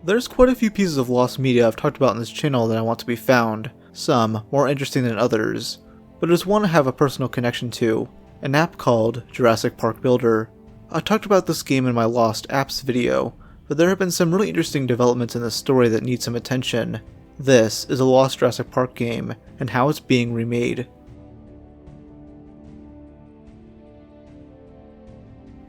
There's quite a few pieces of lost media I've talked about in this channel that I want to be found, some more interesting than others, but there's one I have a personal connection to, an app called Jurassic Park Builder. I talked about this game in my Lost Apps video, but there have been some really interesting developments in the story that need some attention. This is a Lost Jurassic Park game, and how it's being remade.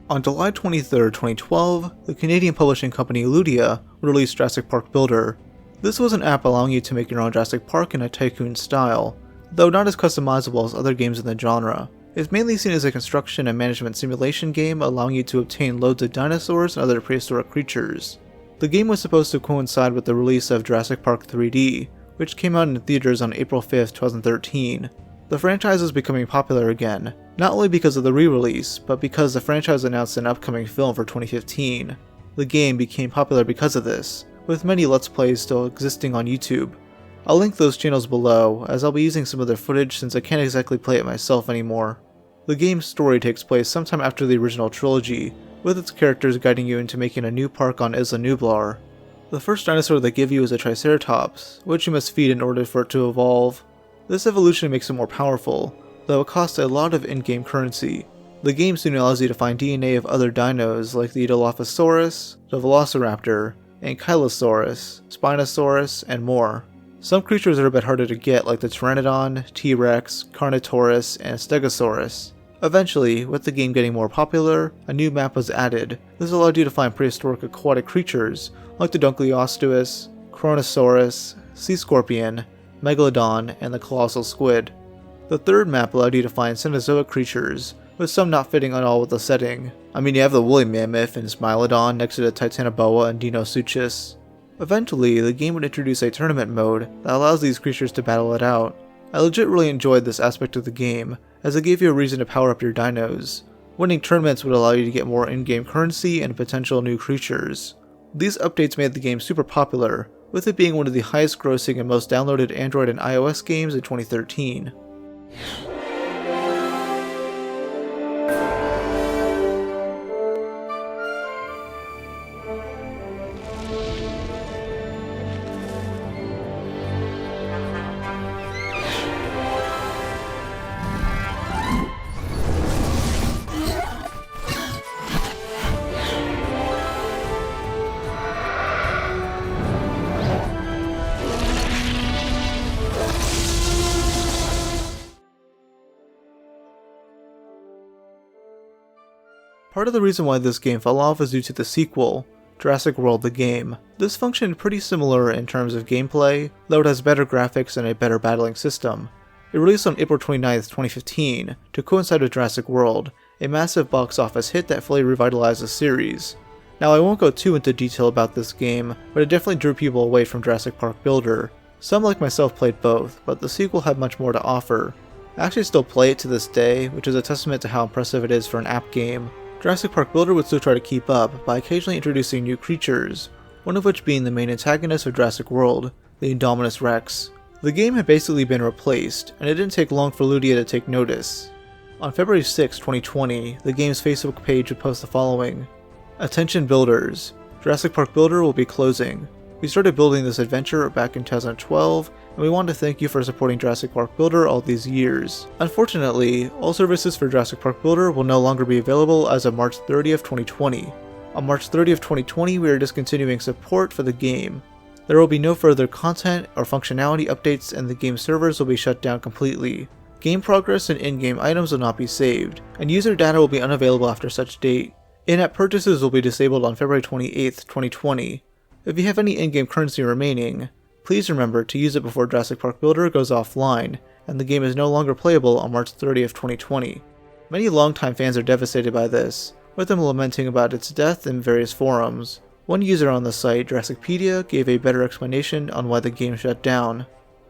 On July 23, 2012, the Canadian publishing company Ludia released Jurassic Park Builder. This was an app allowing you to make your own Jurassic Park in a tycoon style, though not as customizable as other games in the genre. It's mainly seen as a construction and management simulation game allowing you to obtain loads of dinosaurs and other prehistoric creatures. The game was supposed to coincide with the release of Jurassic Park 3D, which came out in theaters on April 5, 2013. The franchise is becoming popular again, not only because of the re-release, but because the franchise announced an upcoming film for 2015. The game became popular because of this, with many Let's Plays still existing on YouTube. I'll link those channels below, as I'll be using some of their footage since I can't exactly play it myself anymore. The game's story takes place sometime after the original trilogy, with its characters guiding you into making a new park on Isla Nublar. The first dinosaur they give you is a Triceratops, which you must feed in order for it to evolve. This evolution makes it more powerful, though it costs a lot of in-game currency. The game soon allows you to find DNA of other dinos like the Dilophosaurus, the Velociraptor, Ankylosaurus, Spinosaurus, and more. Some creatures are a bit harder to get like the Pteranodon, T-Rex, Carnotaurus, and Stegosaurus. Eventually, with the game getting more popular, a new map was added. This allowed you to find prehistoric aquatic creatures like the Dunkleosteus, Kronosaurus, Sea Scorpion, Megalodon, and the Colossal Squid. The third map allowed you to find Cenozoic creatures, with some not fitting at all with the setting. I mean, you have the woolly mammoth and Smilodon next to the Titanoboa and Dinosuchus. Eventually, the game would introduce a tournament mode that allows these creatures to battle it out. I legit really enjoyed this aspect of the game, as it gave you a reason to power up your dinos. Winning tournaments would allow you to get more in-game currency and potential new creatures. These updates made the game super popular, with it being one of the highest grossing and most downloaded Android and iOS games in 2013. Part of the reason why this game fell off is due to the sequel, Jurassic World the Game. This functioned pretty similar in terms of gameplay, though it has better graphics and a better battling system. It released on April 29, 2015, to coincide with Jurassic World, a massive box office hit that fully revitalized the series. Now I won't go too into detail about this game, but it definitely drew people away from Jurassic Park Builder. Some like myself played both, but the sequel had much more to offer. I actually still play it to this day, which is a testament to how impressive it is for an app game. Jurassic Park Builder would still try to keep up by occasionally introducing new creatures, one of which being the main antagonist of Jurassic World, the Indominus Rex. The game had basically been replaced, and it didn't take long for Ludia to take notice. On February 6, 2020, the game's Facebook page would post the following: "Attention builders, Jurassic Park Builder will be closing. We started building this adventure back in 2012, and we want to thank you for supporting Jurassic Park Builder all these years. Unfortunately, all services for Jurassic Park Builder will no longer be available as of March 30th, 2020. On March 30th, 2020, we are discontinuing support for the game. There will be no further content or functionality updates, and the game servers will be shut down completely. Game progress and in-game items will not be saved, and user data will be unavailable after such date. In-app purchases will be disabled on February 28th, 2020. If you have any in-game currency remaining, please remember to use it before Jurassic Park Builder goes offline, and the game is no longer playable on March 30th, 2020. Many longtime fans are devastated by this, with them lamenting about its death in various forums. One user on the site, Jurassicpedia, gave a better explanation on why the game shut down.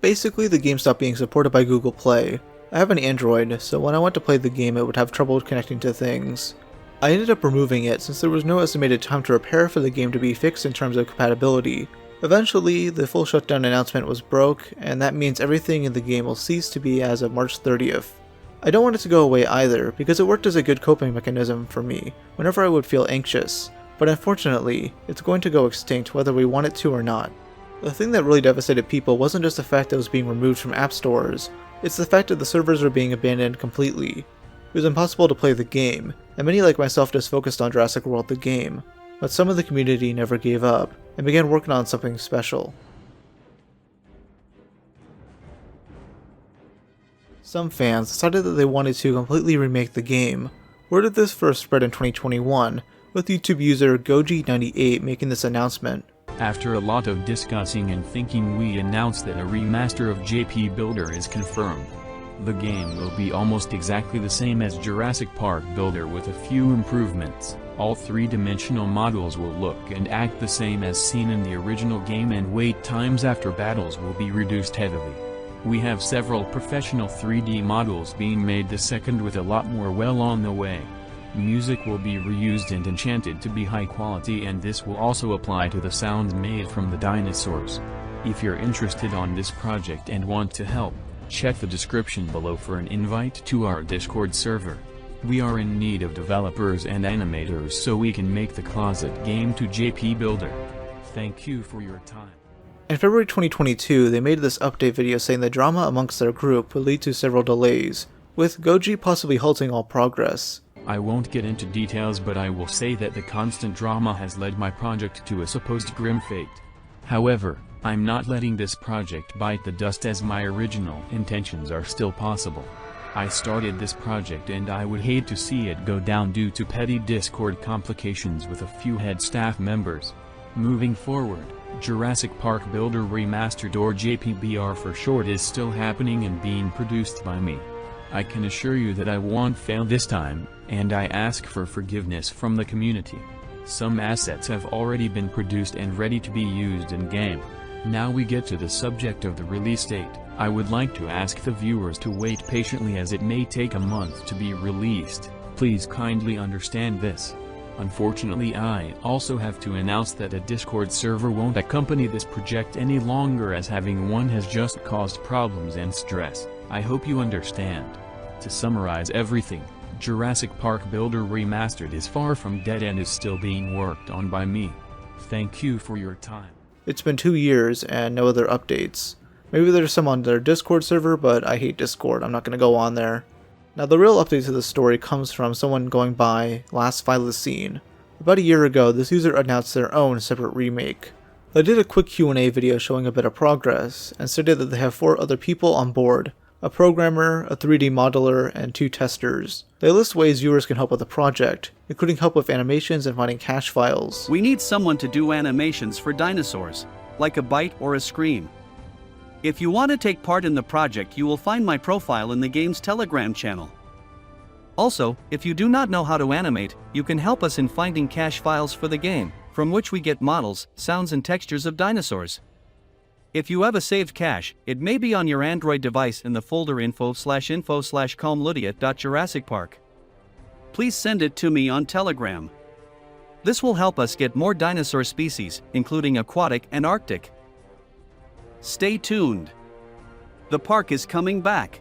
Basically, the game stopped being supported by Google Play. I have an Android, so when I went to play the game it would have trouble connecting to things. I ended up removing it since there was no estimated time to repair for the game to be fixed in terms of compatibility. Eventually, the full shutdown announcement was broke, and that means everything in the game will cease to be as of March 30th. I don't want it to go away either, because it worked as a good coping mechanism for me whenever I would feel anxious, but unfortunately, it's going to go extinct whether we want it to or not. The thing that really devastated people wasn't just the fact that it was being removed from app stores, it's the fact that the servers were being abandoned completely. It was impossible to play the game, and many like myself just focused on Jurassic World the game, but some of the community never gave up, and began working on something special. Some fans decided that they wanted to completely remake the game. Word of this first spread in 2021, with YouTube user Goji98 making this announcement. After a lot of discussing and thinking, we announced that a remaster of JP Builder is confirmed. The game will be almost exactly the same as Jurassic Park Builder with a few improvements. All three-dimensional models will look and act the same as seen in the original game, and wait times after battles will be reduced heavily. We have several professional 3D models being made this second, with a lot more well on the way. Music will be reused and enchanted to be high quality, and this will also apply to the sounds made from the dinosaurs. If you're interested on this project and want to help, check the description below for an invite to our Discord server. We are in need of developers and animators so we can make the closet game to JP Builder. Thank you for your time. In February 2022, they made this update video saying the drama amongst their group would lead to several delays, with Goji possibly halting all progress. I won't get into details, but I will say that the constant drama has led my project to a supposed grim fate. However, I'm not letting this project bite the dust, as my original intentions are still possible. I started this project and I would hate to see it go down due to petty Discord complications with a few head staff members. Moving forward, Jurassic Park Builder Remastered, or JPBR for short, is still happening and being produced by me. I can assure you that I won't fail this time, and I ask for forgiveness from the community. Some assets have already been produced and ready to be used in game. Now we get to the subject of the release date. I would like to ask the viewers to wait patiently, as it may take a month to be released. Please kindly understand this. Unfortunately, I also have to announce that a Discord server won't accompany this project any longer, as having one has just caused problems and stress. I hope you understand. To summarize everything, Jurassic Park Builder Remastered is far from dead and is still being worked on by me. Thank you for your time. It's been 2 years and no other updates. Maybe there's some on their Discord server, but I hate Discord, I'm not going to go on there. Now, the real update to the story comes from someone going by Last Thylacine. About a year ago, this user announced their own separate remake. They did a quick Q&A video showing a bit of progress, and stated that they have 4 other people on board: a programmer, a 3D modeler, and 2 testers. They list ways viewers can help with the project, including help with animations and finding cache files. We need someone to do animations for dinosaurs, like a bite or a scream. If you want to take part in the project, you will find my profile in the game's Telegram channel. Also, if you do not know how to animate, you can help us in finding cache files for the game, from which we get models, sounds and textures of dinosaurs. If you have a saved cache, it may be on your Android device in the folder info/info/comludia.jurassicpark. Please send it to me on Telegram. This will help us get more dinosaur species, including aquatic and Arctic. Stay tuned. The park is coming back.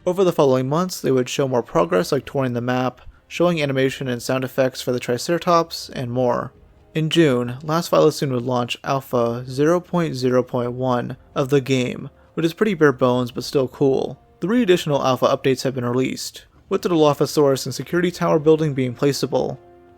Over the following months, they would show more progress, like touring the map, showing animation and sound effects for the Triceratops, and more. In June, Last Thylacine would launch Alpha 0.0.1 of the game, which is pretty bare bones but still cool. 3 additional Alpha updates have been released, with the Dilophosaurus and Security Tower building being placeable.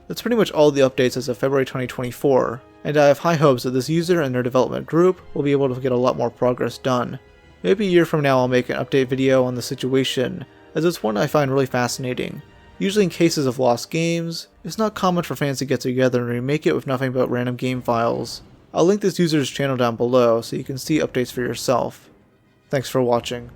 That's pretty much all the updates as of February 2024, and I have high hopes that this user and their development group will be able to get a lot more progress done. Maybe a year from now I'll make an update video on the situation, as it's one I find really fascinating. Usually in cases of lost games, it's not common for fans to get together and remake it with nothing but random game files. I'll link this user's channel down below so you can see updates for yourself. Thanks for watching.